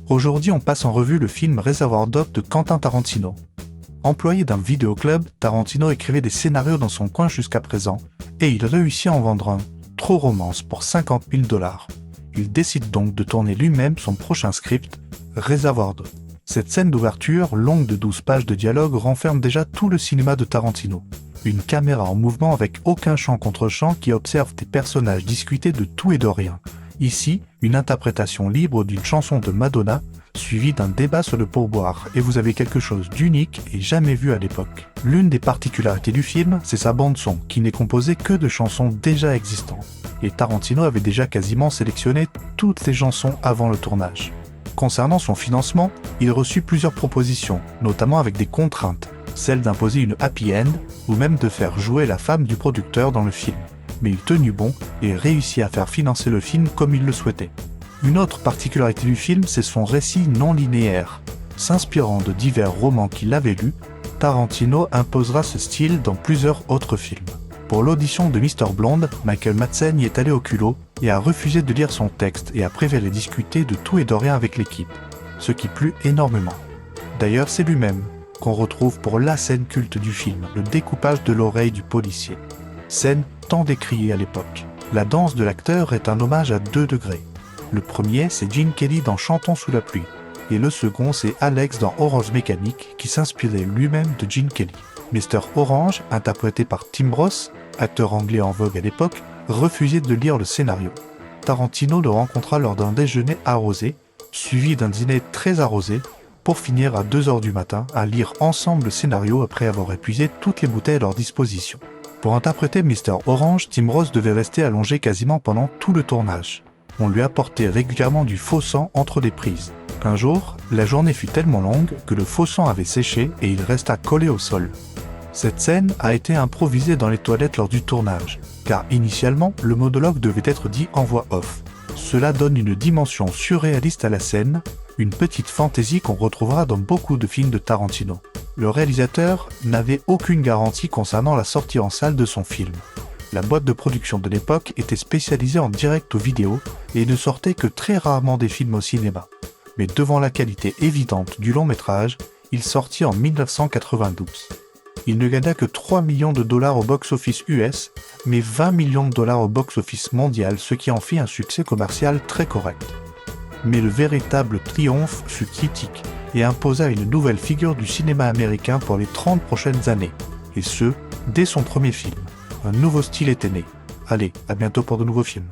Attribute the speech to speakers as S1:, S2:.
S1: Aujourd'hui, on passe en revue le film Reservoir Dogs de Quentin Tarantino. Employé d'un vidéoclub, Tarantino écrivait des scénarios dans son coin jusqu'à présent, et il réussit à en vendre un, True Romance, pour 50 000 $. Il décide donc de tourner lui-même son prochain script, Reservoir Dogs. Cette scène d'ouverture, longue de 12 pages de dialogue, renferme déjà tout le cinéma de Tarantino. Une caméra en mouvement avec aucun champ contre champ qui observe des personnages discuter de tout et de rien. Ici, une interprétation libre d'une chanson de Madonna, suivie d'un débat sur le pourboire, et vous avez quelque chose d'unique et jamais vu à l'époque. L'une des particularités du film, c'est sa bande-son, qui n'est composée que de chansons déjà existantes. Et Tarantino avait déjà quasiment sélectionné toutes les chansons avant le tournage. Concernant son financement, il reçut plusieurs propositions, notamment avec des contraintes, celle d'imposer une happy end, ou même de faire jouer la femme du producteur dans le film. Mais il tenut bon et réussit à faire financer le film comme il le souhaitait. Une autre particularité du film, c'est son récit non linéaire. S'inspirant de divers romans qu'il avait lus, Tarantino imposera ce style dans plusieurs autres films. Pour l'audition de Mr. Blonde, Michael Madsen y est allé au culot et a refusé de lire son texte et a préféré discuter de tout et de rien avec l'équipe, ce qui plut énormément. D'ailleurs, c'est lui-même qu'on retrouve pour la scène culte du film, le découpage de l'oreille du policier. Scène tant décriée à l'époque. La danse de l'acteur est un hommage à 2 degrés. Le premier, c'est Gene Kelly dans Chantons sous la pluie, et le second, c'est Alex dans Orange Mécanique, qui s'inspirait lui-même de Gene Kelly. Mr. Orange, interprété par Tim Ross, acteur anglais en vogue à l'époque, refusait de lire le scénario. Tarantino le rencontra lors d'un déjeuner arrosé, suivi d'un dîner très arrosé, pour finir à 2h du matin à lire ensemble le scénario après avoir épuisé toutes les bouteilles à leur disposition. Pour interpréter Mr. Orange, Tim Ross devait rester allongé quasiment pendant tout le tournage. On lui apportait régulièrement du faux sang entre les prises. Un jour, la journée fut tellement longue que le faux sang avait séché et il resta collé au sol. Cette scène a été improvisée dans les toilettes lors du tournage, car initialement, le monologue devait être dit en voix off. Cela donne une dimension surréaliste à la scène, une petite fantaisie qu'on retrouvera dans beaucoup de films de Tarantino. Le réalisateur n'avait aucune garantie concernant la sortie en salle de son film. La boîte de production de l'époque était spécialisée en direct aux vidéos et ne sortait que très rarement des films au cinéma. Mais devant la qualité évidente du long métrage, il sortit en 1992. Il ne gagna que 3 millions de dollars au box-office US, mais 20 millions de dollars au box-office mondial, ce qui en fit un succès commercial très correct. Mais le véritable triomphe fut critique et imposa une nouvelle figure du cinéma américain pour les 30 prochaines années, et ce, dès son premier film. Un nouveau style était né. Allez, à bientôt pour de nouveaux films.